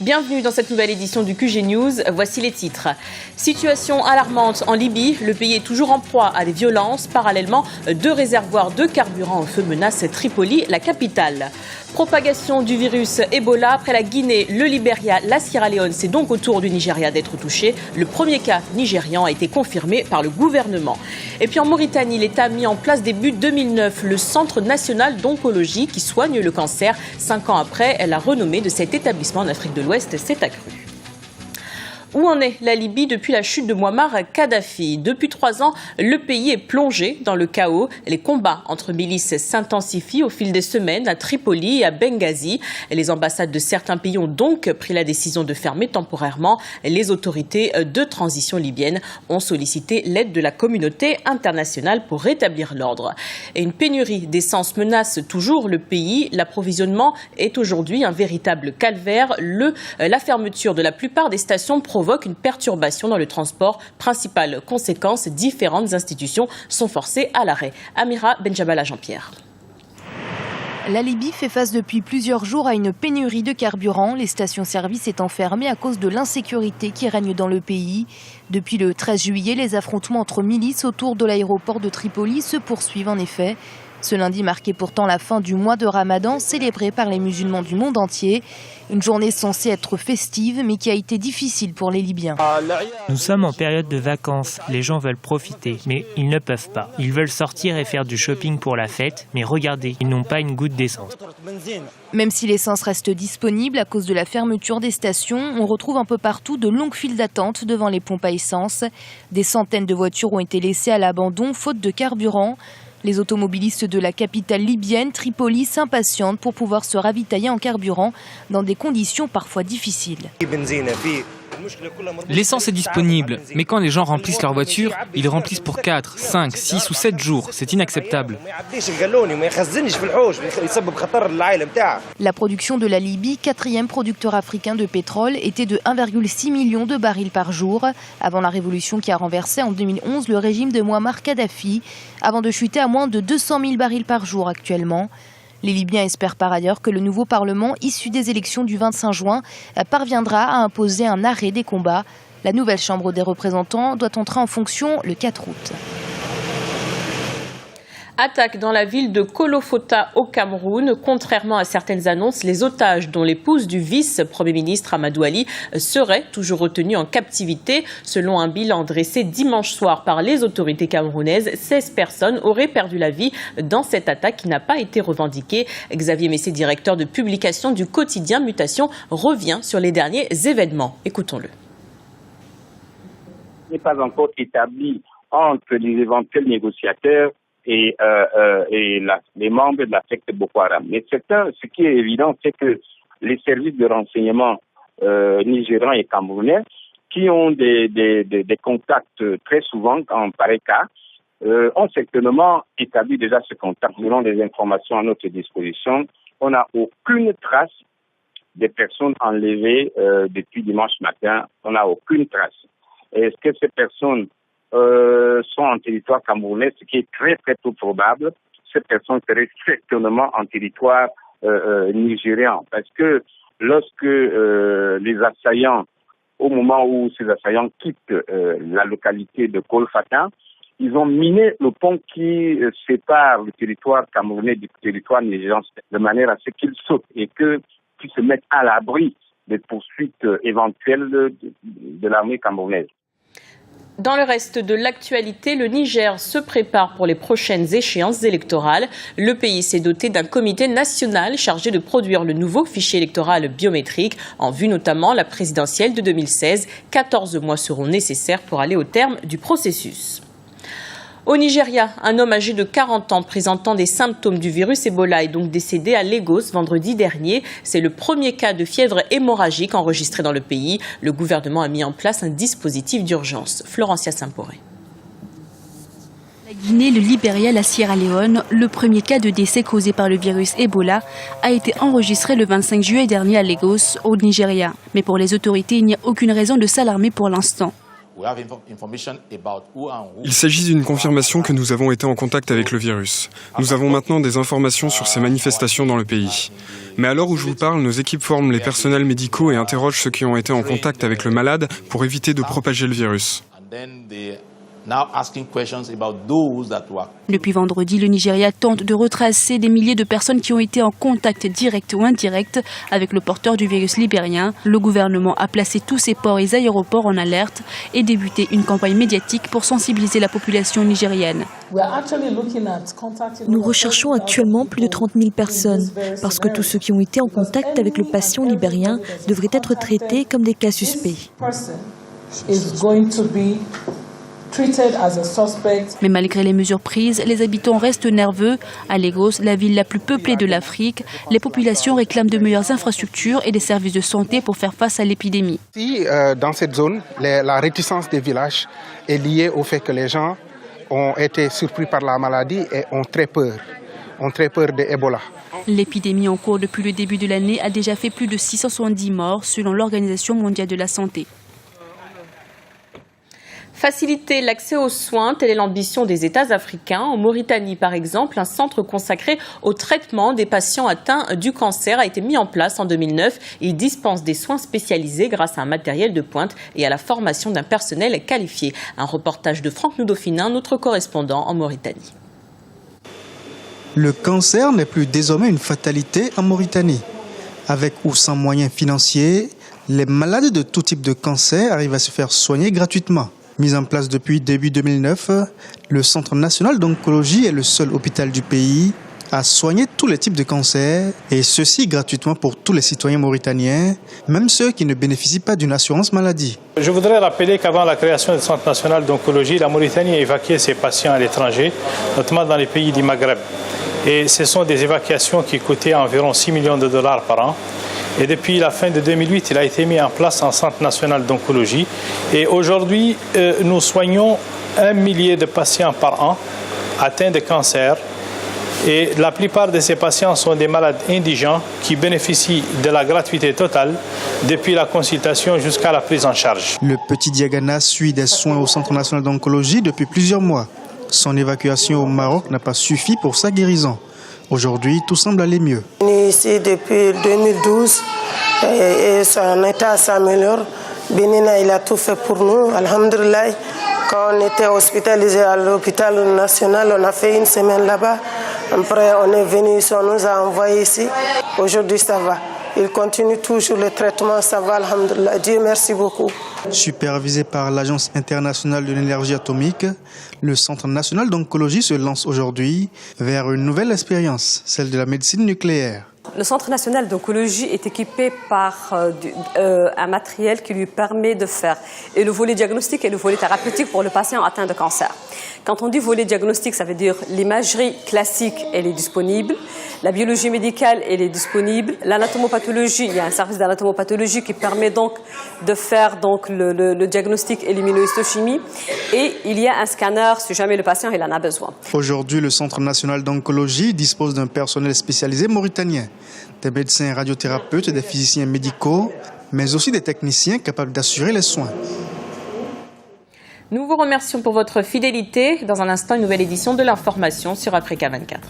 Bienvenue dans cette nouvelle édition du QG News. Voici les titres. Situation alarmante en Libye. Le pays est toujours en proie à des violences. Parallèlement, 2 réservoirs de carburant en feu menacent Tripoli, la capitale. Propagation du virus Ebola. Après la Guinée, le Libéria, la Sierra Leone, c'est donc au tour du Nigeria d'être touché. Le premier cas nigérian a été confirmé par le gouvernement. Et puis en Mauritanie, l'État a mis en place début 2009 le Centre national d'oncologie qui soigne le cancer. 5 ans après, la renommée de cet établissement en Afrique de l'Ouest s'est accrue. Où en est la Libye depuis la chute de Mouammar Kadhafi? Depuis 3 ans, le pays est plongé dans le chaos. Les combats entre milices s'intensifient au fil des semaines à Tripoli et à Benghazi. Les ambassades de certains pays ont donc pris la décision de fermer temporairement. Les autorités de transition libyennes ont sollicité l'aide de la communauté internationale pour rétablir l'ordre. Et une pénurie d'essence menace toujours le pays. L'approvisionnement est aujourd'hui un véritable calvaire. La fermeture de la plupart des stations provoque une perturbation dans le transport. Principale conséquence, différentes institutions sont forcées à l'arrêt. Amira Benjabala Jean-Pierre. La Libye fait face depuis plusieurs jours à une pénurie de carburant, les stations-service étant fermées à cause de l'insécurité qui règne dans le pays. Depuis le 13 juillet, les affrontements entre milices autour de l'aéroport de Tripoli se poursuivent en effet. Ce lundi marquait pourtant la fin du mois de Ramadan, célébré par les musulmans du monde entier. Une journée censée être festive, mais qui a été difficile pour les Libyens. Nous sommes en période de vacances. Les gens veulent profiter, mais ils ne peuvent pas. Ils veulent sortir et faire du shopping pour la fête, mais regardez, ils n'ont pas une goutte d'essence. Même si l'essence reste disponible à cause de la fermeture des stations, on retrouve un peu partout de longues files d'attente devant les pompes à essence. Des centaines de voitures ont été laissées à l'abandon faute de carburant. Les automobilistes de la capitale libyenne, Tripoli, s'impatientent pour pouvoir se ravitailler en carburant dans des conditions parfois difficiles. L'essence est disponible, mais quand les gens remplissent leur voiture, ils remplissent pour 4, 5, 6 ou 7 jours. C'est inacceptable. La production de la Libye, 4e producteur africain de pétrole, était de 1,6 million de barils par jour, avant la révolution qui a renversé en 2011 le régime de Mouammar Kadhafi, avant de chuter à moins de 200 000 barils par jour actuellement. Les Libyens espèrent par ailleurs que le nouveau Parlement, issu des élections du 25 juin, parviendra à imposer un arrêt des combats. La nouvelle Chambre des représentants doit entrer en fonction le 4 août. Attaque dans la ville de Kolofota au Cameroun. Contrairement à certaines annonces, les otages, dont l'épouse du vice-premier ministre Amadou Ali, seraient toujours retenus en captivité. Selon un bilan dressé dimanche soir par les autorités camerounaises, 16 personnes auraient perdu la vie dans cette attaque qui n'a pas été revendiquée. Xavier Messé, directeur de publication du quotidien Mutation, revient sur les derniers événements. Écoutons-le. Il n'est pas encore établi entre les éventuels négociateurs et les membres de la secte Boko Haram. Mais ce qui est évident, c'est que les services de renseignement nigérians et camerounais, qui ont des contacts très souvent en pareil cas, ont certainement établi déjà ce contact. Selon les informations à notre disposition, on n'a aucune trace des personnes enlevées depuis dimanche matin. On n'a aucune trace. Est-ce que ces personnes sont en territoire camerounais, ce qui est très très peu probable? Ces personnes seraient certainement en territoire nigérian, parce que lorsque les assaillants, au moment où ces assaillants quittent la localité de Kolfata, ils ont miné le pont qui sépare le territoire camerounais du territoire nigérian, de manière à ce qu'ils sautent et qu'ils se mettent à l'abri des poursuites éventuelles de l'armée camerounaise. Dans le reste de l'actualité, le Niger se prépare pour les prochaines échéances électorales. Le pays s'est doté d'un comité national chargé de produire le nouveau fichier électoral biométrique, en vue notamment la présidentielle de 2016. 14 mois seront nécessaires pour aller au terme du processus. Au Nigeria, un homme âgé de 40 ans présentant des symptômes du virus Ebola est donc décédé à Lagos vendredi dernier. C'est le premier cas de fièvre hémorragique enregistré dans le pays. Le gouvernement a mis en place un dispositif d'urgence. Florencia Samporé. La Guinée, le Libéria, la Sierra Leone, le premier cas de décès causé par le virus Ebola a été enregistré le 25 juillet dernier à Lagos, au Nigeria. Mais pour les autorités, il n'y a aucune raison de s'alarmer pour l'instant. Il s'agit d'une confirmation que nous avons été en contact avec le virus. Nous avons maintenant des informations sur ces manifestations dans le pays. Mais à l'heure où je vous parle, nos équipes forment les personnels médicaux et interrogent ceux qui ont été en contact avec le malade pour éviter de propager le virus. Depuis vendredi, le Nigeria tente de retracer des milliers de personnes qui ont été en contact direct ou indirect avec le porteur du virus libérien. Le gouvernement a placé tous ses ports et aéroports en alerte et débuté une campagne médiatique pour sensibiliser la population nigérienne. Nous recherchons actuellement plus de 30 000 personnes parce que tous ceux qui ont été en contact avec le patient libérien devraient être traités comme des cas suspects. Mais malgré les mesures prises, les habitants restent nerveux. À Lagos, la ville la plus peuplée de l'Afrique, les populations réclament de meilleures infrastructures et des services de santé pour faire face à l'épidémie. Dans cette zone, la réticence des villages est liée au fait que les gens ont été surpris par la maladie et ont très peur de Ebola. L'épidémie en cours depuis le début de l'année a déjà fait plus de 670 morts selon l'Organisation mondiale de la santé. Faciliter l'accès aux soins, telle est l'ambition des États africains. En Mauritanie, par exemple, un centre consacré au traitement des patients atteints du cancer a été mis en place en 2009. Il dispense des soins spécialisés grâce à un matériel de pointe et à la formation d'un personnel qualifié. Un reportage de Franck Noudofinin, notre correspondant en Mauritanie. Le cancer n'est plus désormais une fatalité en Mauritanie. Avec ou sans moyens financiers, les malades de tout type de cancer arrivent à se faire soigner gratuitement. Mis en place depuis début 2009, le Centre national d'oncologie est le seul hôpital du pays à soigner tous les types de cancers, et ceci gratuitement pour tous les citoyens mauritaniens, même ceux qui ne bénéficient pas d'une assurance maladie. Je voudrais rappeler qu'avant la création du Centre national d'oncologie, la Mauritanie a évacué ses patients à l'étranger, notamment dans les pays du Maghreb. Et ce sont des évacuations qui coûtaient environ 6 millions de dollars par an. Et depuis la fin de 2008, il a été mis en place un Centre national d'oncologie. Et aujourd'hui, nous soignons 1 millier de patients par an atteints de cancer. Et la plupart de ces patients sont des malades indigents qui bénéficient de la gratuité totale depuis la consultation jusqu'à la prise en charge. Le petit Diagana suit des soins au Centre national d'oncologie depuis plusieurs mois. Son évacuation au Maroc n'a pas suffi pour sa guérison. Aujourd'hui, tout semble aller mieux. On est ici depuis 2012 et son état s'améliore. Benina, il a tout fait pour nous, alhamdoulilah. Quand on était hospitalisé à l'hôpital national, on a fait une semaine là-bas. Après, on est venu ici, on nous a envoyés ici. Aujourd'hui, ça va. Il continue toujours le traitement, ça va, alhamdoulilah. Dieu merci beaucoup. Supervisé par l'Agence internationale de l'énergie atomique, le Centre national d'oncologie se lance aujourd'hui vers une nouvelle expérience, celle de la médecine nucléaire. Le Centre national d'oncologie est équipé par un matériel qui lui permet de faire et le volet diagnostique et le volet thérapeutique pour le patient atteint de cancer. Quand on dit volet diagnostique, ça veut dire l'imagerie classique, elle est disponible. La biologie médicale, elle est disponible. L'anatomopathologie, il y a un service d'anatomopathologie qui permet donc de faire donc, le diagnostic et l'immunohistochimie. Et il y a un scanner si jamais le patient il en a besoin. Aujourd'hui, le Centre national d'oncologie dispose d'un personnel spécialisé mauritanien. Des médecins radiothérapeutes, des physiciens médicaux, mais aussi des techniciens capables d'assurer les soins. Nous vous remercions pour votre fidélité. Dans un instant, une nouvelle édition de l'information sur Africa 24.